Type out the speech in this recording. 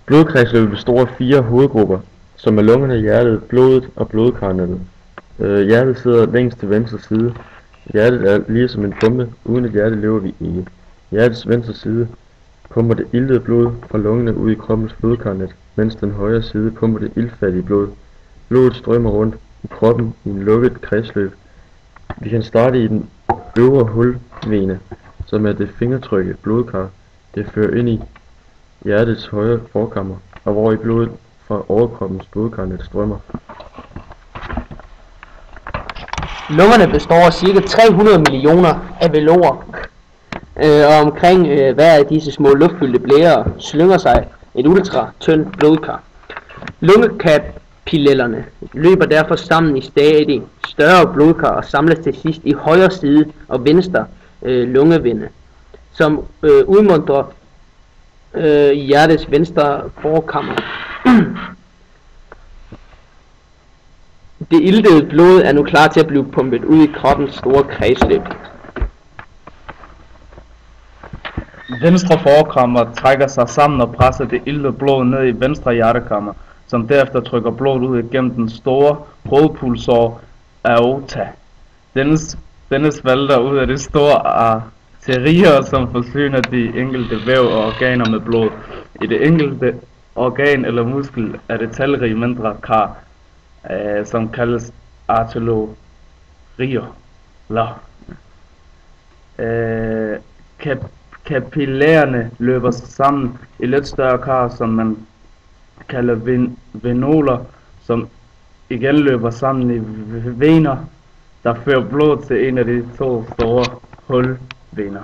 Blodkredsløbet består af 4 hovedgrupper, som er lungerne, hjertet, blodet og blodkarnettet. Hjertet sidder længst til venstre side. Hjertet er lige som en pumpe. Uden et hjerte lever vi ikke. Hjertets venstre side pumper det iltede blod fra lungerne ud i kroppens blodkarnet, mens den højre side pumper det iltfattige blod. Blodet strømmer rundt i kroppen i en lukket kredsløb. Vi kan starte i den øvre hulvene, som er det fingertrykket blodkar. Det fører ind i hjertets højre forkammer, og hvor i blodet fra overkroppens blodkarnet strømmer. Lungerne består af ca. 300 millioner alveoler, og omkring hver af disse små luftfyldte blærer slynger sig et ultra tyndt blodkar. Lungekapillerne løber derfor sammen i stadig større blodkar og samles til sidst i højre side og venstre lungevinde, som udmuntrer hjertets venstre forkammer. Det iltede blod er nu klar til at blive pumpet ud i kroppens store kredsløb. Venstre forkammer trækker sig sammen og presser det iltede blod ned i venstre hjertekammer, som derefter trykker blodet ud igennem den store hovedpulsår aorta. Dennes valter ud af de store arterier, som forsyner de enkelte væv og organer med blod. I det enkelte organ eller muskel er det talrige mindre kar, som kaldes arterier. Kapillærerne løber sammen i lidt større kar, som man kalder venoler, som igen løber sammen i vener, der fører blod til en af de 2 store hulvener.